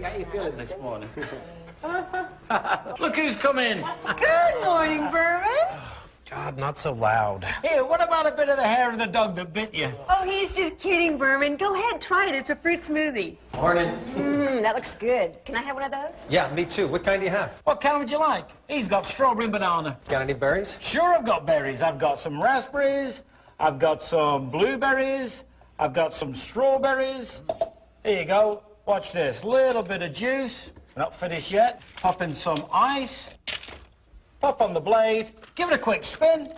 How you feeling this morning? Look who's come in. Good morning, Berman. God, not so loud. Here, what about a bit of the hair of the dog that bit you? Oh, he's just kidding, Berman. Go ahead, try it. It's a fruit smoothie. Morning. That looks good. Can I have one of those? Yeah, me too. What kind do you have? What kind would you like? He's got strawberry and banana. Got any berries? Sure, I've got berries. I've got some raspberries. I've got some blueberries. I've got some strawberries. Here you go. Watch this. Little bit of juice. Not finished yet. Pop in some ice. Pop on the blade. Give it a quick spin.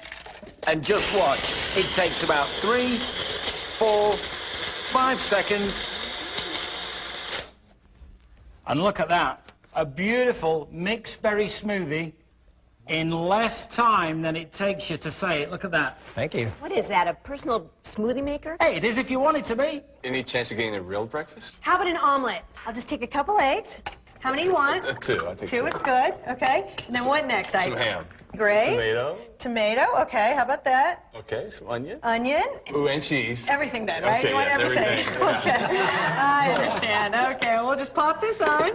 And just watch. It takes about 3, 4, 5 seconds. And look at that. A beautiful mixed berry smoothie in less time than it takes you to say it. Look at that. Thank you. What is that, a personal smoothie maker? Hey, it is if you want it to be. Any chance of getting a real breakfast? How about an omelet? I'll just take a couple eggs. How many you want? 2. I'll take 2. Two is good. Okay. And then what next? Some ham. Great. Tomato. Tomato. Okay. How about that? Okay, some onion. Onion. Ooh, and cheese. Everything then, right? Okay, You want yes, everything? everything. Okay. I understand. Okay. We'll just pop this on.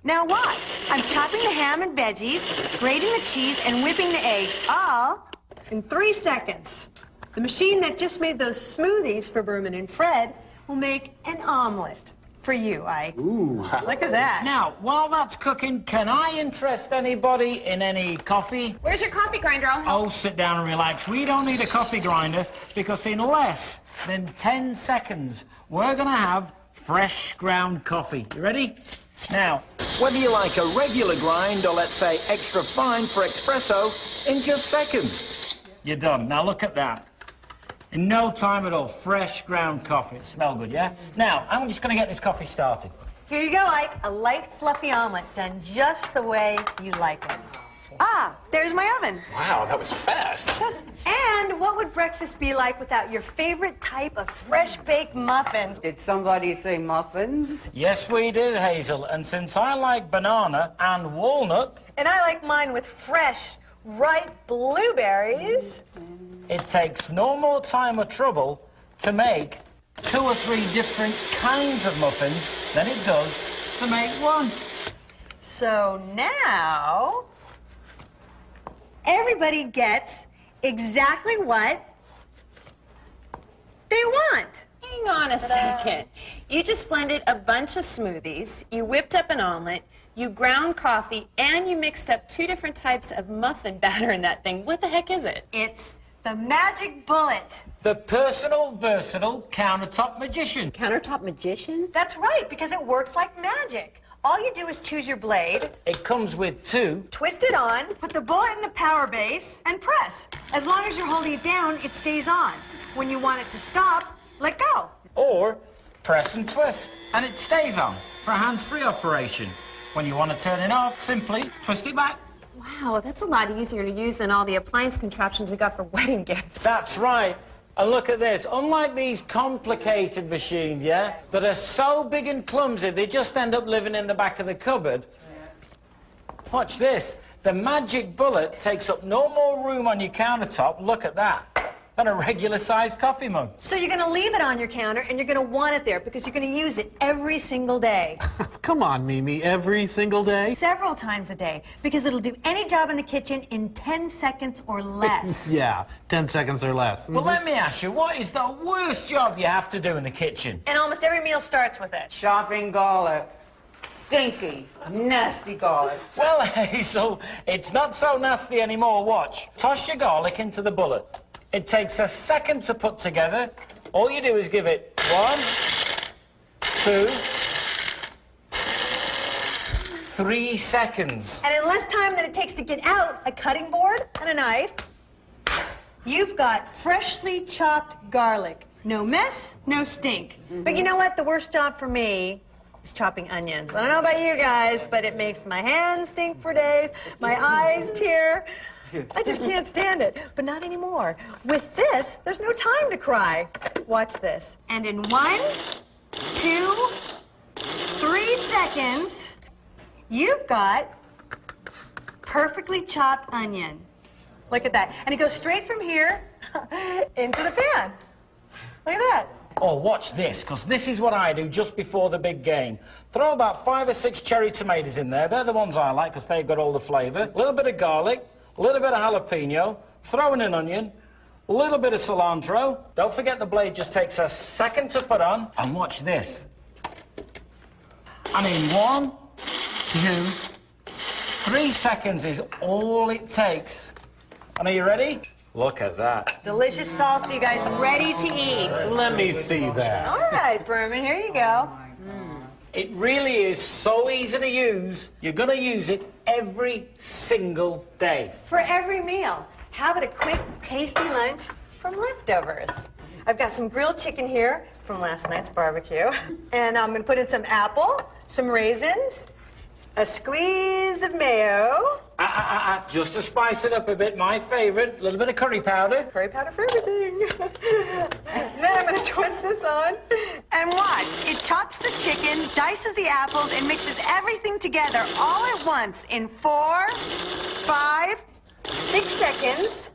Now watch. I'm chopping the ham and veggies, grating the cheese, and whipping the eggs, all in 3 seconds. The machine that just made those smoothies for Berman and Fred will make an omelet for you, Ike. Ooh. Look at that. Now, while that's cooking, can I interest anybody in any coffee? Where's your coffee grinder? I'll help. Oh, sit down and relax. We don't need a coffee grinder because in less than 10 seconds, we're going to have fresh ground coffee. You ready? Now, whether you like a regular grind or, let's say, extra fine for espresso, in just seconds, you're done. Now, look at that. In no time at all, fresh ground coffee. It smells good, yeah? Now, I'm just going to get this coffee started. Here you go, Ike. A light, fluffy omelet done just the way you like it. Ah, there's my oven. Wow, that was fast. And what would breakfast be like without your favorite type of fresh-baked muffins? Did somebody say muffins? Yes, we did, Hazel. And since I like banana and walnut, And I like mine with fresh, ripe blueberries. it takes no more time or trouble to make 2 or 3 different kinds of muffins than it does to make one. So now, everybody gets exactly what they want. Hang on a second. You just blended a bunch of smoothies, you whipped up an omelet, you ground coffee, and you mixed up 2 different types of muffin batter in that thing. What the heck is it? It's the magic bullet. The personal, versatile countertop magician. Countertop magician? That's right, because it works like magic. All you do is choose your blade, It comes with 2. twist it on, put the bullet in the power base, and press. As long as you're holding it down, it stays on. When you want it to stop, let go. Or press and twist, and it stays on for a hands-free operation. When you want to turn it off, simply twist it back. Wow, that's a lot easier to use than all the appliance contraptions we got for wedding gifts. That's right. And look at this. Unlike these complicated machines, yeah, that are so big and clumsy, they just end up living in the back of the cupboard. Watch this. The magic bullet takes up no more room on your countertop, look at that, than a regular-sized coffee mug. So you're going to leave it on your counter, and you're going to want it there because you're going to use it every single day. Come on, Mimi, every single day? Several times a day, because it'll do any job in the kitchen in 10 seconds or less. Yeah, 10 seconds or less. Well, let me ask you, what is the worst job you have to do in the kitchen? And almost every meal starts with it. Chopping garlic. Stinky, nasty garlic. Well, Hazel, it's not so nasty anymore. Watch. Toss your garlic into the bullet. It takes a second to put together. All you do is give it 1, 2, 3 seconds. And in less time than it takes to get out a cutting board and a knife, you've got freshly chopped garlic. No mess, no stink. But you know what? The worst job for me is chopping onions. I don't know about you guys, but it makes my hands stink for days, my eyes tear. I just can't stand it. But not anymore. With this, there's no time to cry. Watch this. And in 1, 2, 3 seconds, you've got perfectly chopped onion. Look at that. And it goes straight from here into the pan. Look at that. Oh, watch this, because this is what I do just before the big game. Throw about 5 or 6 cherry tomatoes in there. They're the ones I like, because they've got all the flavour. A little bit of garlic, a little bit of jalapeno, throw in an onion, a little bit of cilantro. Don't forget the blade just takes a second to put on. And watch this. I mean, 1, 2, 3 seconds is all it takes. And are you ready? Look at that. Delicious salsa, you guys, ready to eat. Let me see that. All right, Berman, here you go. It really is so easy to use. You're going to use it every single day. For every meal, have it a quick, tasty lunch from leftovers. I've got some grilled chicken here from last night's barbecue. And I'm going to put in some apple, some raisins, a squeeze of mayo. Just to spice it up a bit, my favourite, a little bit of curry powder. Curry powder for everything. Then I'm going to twist this on. And watch. It chops the chicken, dices the apples, and mixes everything together all at once in 4, 5, 6 seconds.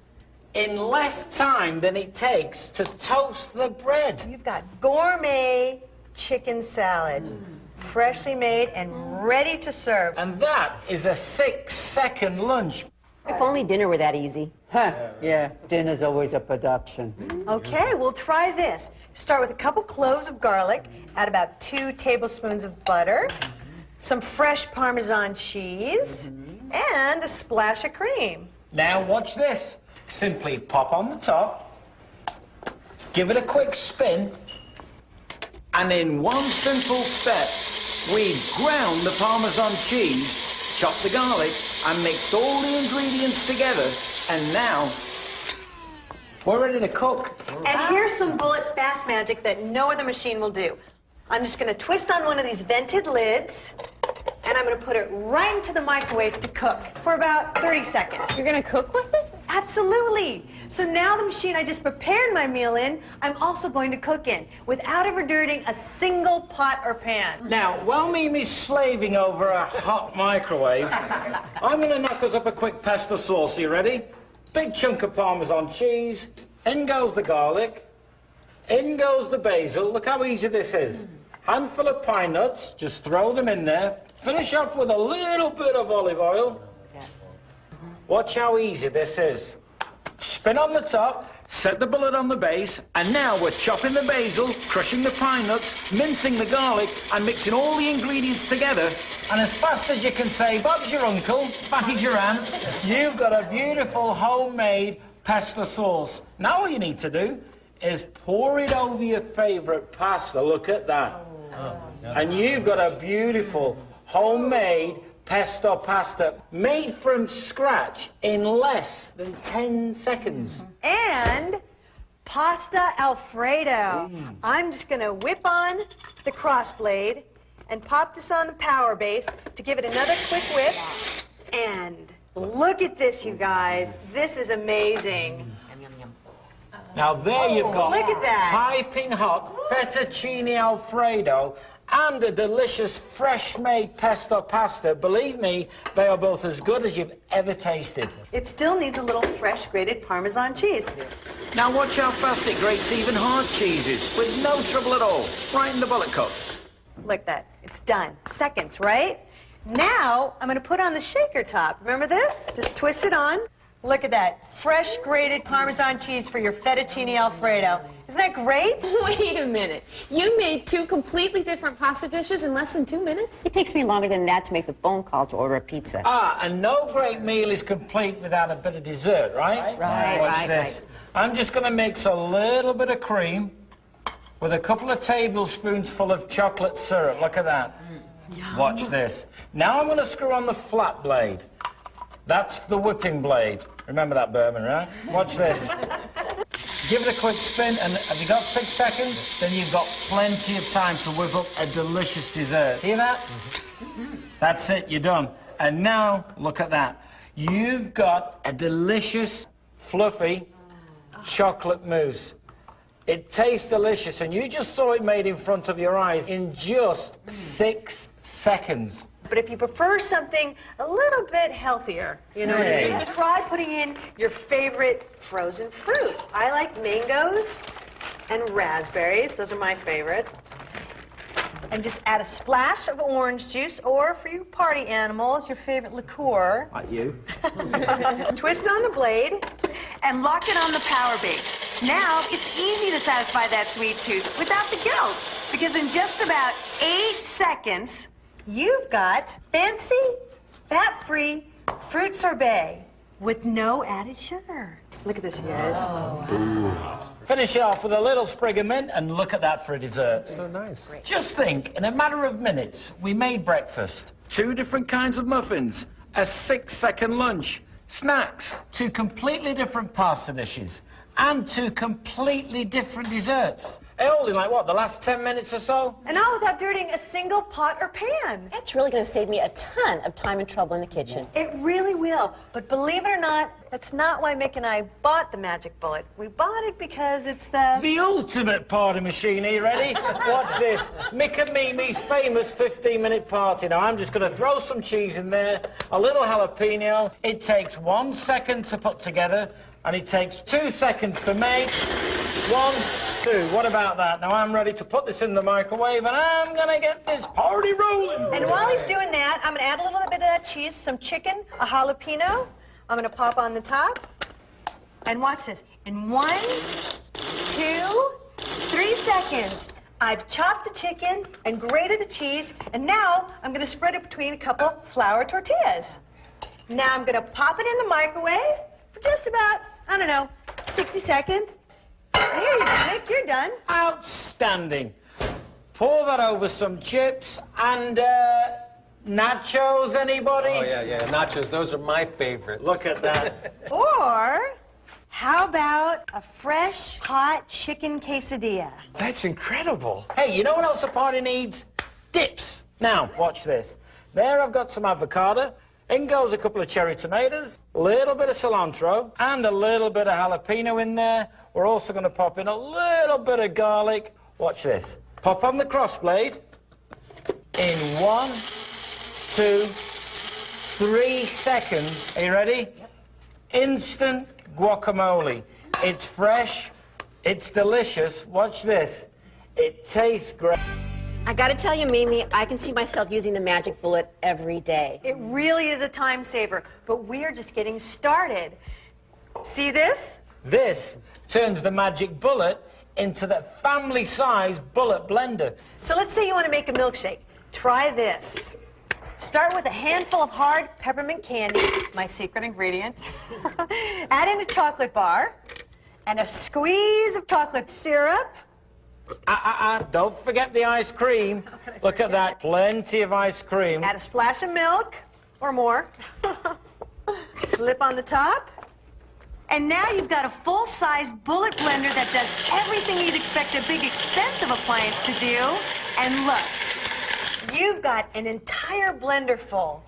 In less time than it takes to toast the bread. You've got gourmet chicken salad. Freshly made and ready to serve. And that is a 6-second lunch. If only dinner were that easy. Huh, yeah, dinner's always a production. Okay, we'll try this. Start with a couple cloves of garlic, add about 2 tablespoons of butter, some fresh Parmesan cheese, and a splash of cream. Now watch this. Simply pop on the top, give it a quick spin, and in one simple step, we've ground the Parmesan cheese, chopped the garlic, and mixed all the ingredients together. And now, we're ready to cook. And here's some bullet fast magic that no other machine will do. I'm just going to twist on one of these vented lids, and I'm going to put it right into the microwave to cook for about 30 seconds. You're going to cook with it? Absolutely. So now the machine I just prepared my meal in, I'm also going to cook in without ever dirtying a single pot or pan. Now, while Mimi's slaving over a hot microwave, I'm going to knock us up a quick pesto sauce. Are you ready? Big chunk of Parmesan cheese. In goes the garlic. In goes the basil. Look how easy this is. Handful of pine nuts. Just throw them in there. Finish off with a little bit of olive oil. Watch how easy this is. Spin on the top, set the bullet on the base, and now we're chopping the basil, crushing the pine nuts, mincing the garlic, and mixing all the ingredients together. And as fast as you can say, Bob's your uncle, Fatty's your aunt, you've got a beautiful homemade pesto sauce. Now all you need to do is pour it over your favourite pasta. Look at that. And you've got a beautiful homemade pesto pasta made from scratch in less than 10 seconds. And pasta Alfredo. I'm just going to whip on the crossblade and pop this on the power base to give it another quick whip. And look at this, you guys. This is amazing. Now there you've got look at that. piping hot fettuccine Alfredo and a delicious fresh-made pesto pasta. Believe me, they are both as good as you've ever tasted. It still needs a little fresh grated Parmesan cheese. Now watch how fast it grates even hard cheeses with no trouble at all. Right in the bullet cup. Look at that. It's done. Seconds, right? Now, I'm going to put on the shaker top. Remember this? Just twist it on. Look at that. Fresh grated Parmesan cheese for your fettuccine Alfredo. Isn't that great? Wait a minute. You made 2 completely different pasta dishes in less than 2 minutes? It takes me longer than that to make the phone call to order a pizza. And no great meal is complete without a bit of dessert, right? Watch this. I'm just going to mix a little bit of cream with a couple of tablespoons full of chocolate syrup. Look at that. Watch this. Now I'm going to screw on the flat blade. That's the whipping blade. Remember that, Berman, right? Watch this. Give it a quick spin, and have you got 6 seconds? Then you've got plenty of time to whip up a delicious dessert. Hear that? That's it, you're done. And now, look at that. You've got a delicious, fluffy chocolate mousse. It tastes delicious, and you just saw it made in front of your eyes in just 6 seconds. But if you prefer something a little bit healthier, you know what I mean? Try putting in your favorite frozen fruit. I like mangoes. and raspberries. Those are my favorite. And just add a splash of orange juice, or for you party animals, your favorite liqueur. Like you. Twist on the blade and lock it on the power base. Now it's easy to satisfy that sweet tooth without the guilt, because in just about 8 seconds, you've got fancy, fat-free fruit sorbet with no added sugar. Look at this, you guys. Finish it off with a little sprig of mint and look at that for a dessert. So nice. Just think, in a matter of minutes, we made breakfast, 2 different kinds of muffins, a 6-second lunch, snacks, 2 completely different pasta dishes, and 2 completely different desserts. All in, like, what, the last 10 minutes or so? And all without dirtying a single pot or pan. That's really going to save me a ton of time and trouble in the kitchen. It really will. But believe it or not, that's not why Mick and I bought the Magic Bullet. We bought it because it's The ultimate party machine. Are you ready? Watch this. Mick and Mimi's famous 15-minute party. Now, I'm just going to throw some cheese in there, a little jalapeno. It takes 1 second to put together, and it takes 2 seconds to make. 1, 2. What about that? Now, I'm ready to put this in the microwave, and I'm going to get this party rolling. And while he's doing that, I'm going to add a little bit of that cheese, some chicken, a jalapeno. I'm going to pop on the top. And watch this. In 1, 2, 3 seconds, I've chopped the chicken and grated the cheese, and now I'm going to spread it between a couple flour tortillas. Now I'm going to pop it in the microwave for just about, I don't know, 60 seconds. And here you go, Nick, you're done. Outstanding. Pour that over some chips and, nachos, anybody? Oh, yeah. Nachos, those are my favorites. Look at that. Or how about a fresh, hot chicken quesadilla? That's incredible. Hey, you know what else a party needs? Dips. Now, watch this. There I've got some avocado. In goes a couple of cherry tomatoes, a little bit of cilantro, and a little bit of jalapeno in there. We're also going to pop in a little bit of garlic. Watch this. Pop on the crossblade in 1, 2, 3 seconds. Are you ready? Yep. Instant guacamole. It's fresh. It's delicious. Watch this. It tastes great. I got to tell you, Mimi, I can see myself using the Magic Bullet every day. It really is a time saver, but we're just getting started. See this? This turns the Magic Bullet into the family-size bullet blender. So let's say you want to make a milkshake. Try this. Start with a handful of hard peppermint candy, my secret ingredient. Add in a chocolate bar and a squeeze of chocolate syrup. Don't forget the ice cream. Look at that, plenty of ice cream. Add a splash of milk, or more. Slip on the top. And now you've got a full-size bullet blender that does everything you'd expect a big, expensive appliance to do. And look, you've got an entire blender full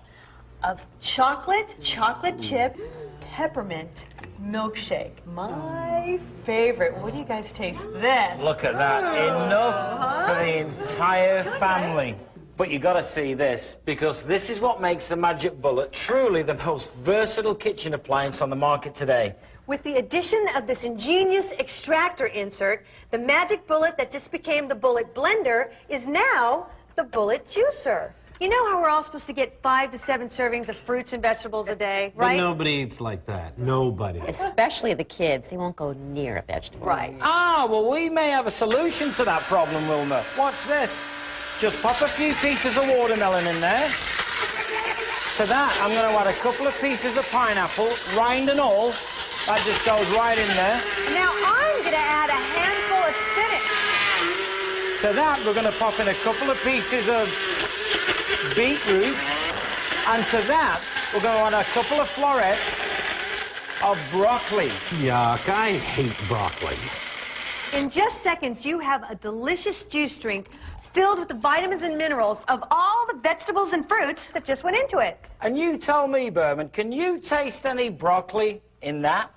of chocolate chip, peppermint milkshake. My favorite. What do you guys taste? This. Look at that, enough for the entire family. But you gotta see this, because this is what makes the Magic Bullet truly the most versatile kitchen appliance on the market today. With the addition of this ingenious extractor insert, the Magic Bullet that just became the Bullet Blender is now the Bullet Juicer. You know how we're all supposed to get 5 to 7 servings of fruits and vegetables a day, right? But nobody eats like that. Nobody. Especially the kids. They won't go near a vegetable. Right. Well, we may have a solution to that problem, Wilma. Watch this. Just pop a few pieces of watermelon in there. To that, I'm going to add a couple of pieces of pineapple, rind and all. That just goes right in there. Now I'm going to add a handful of spinach. To that, we're going to pop in a couple of pieces of beetroot. And to that, we're going to add a couple of florets of broccoli. Yuck, I hate broccoli. In just seconds, you have a delicious juice drink filled with the vitamins and minerals of all the vegetables and fruits that just went into it. And you tell me, Berman, can you taste any broccoli in that?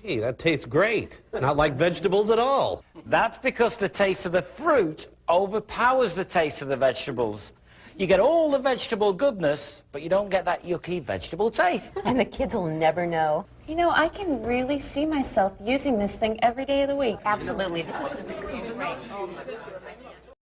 Hey, that tastes great. Not like vegetables at all. That's because the taste of the fruit overpowers the taste of the vegetables. You get all the vegetable goodness, but you don't get that yucky vegetable taste. And the kids will never know. You know, I can really see myself using this thing every day of the week. Absolutely. This is great.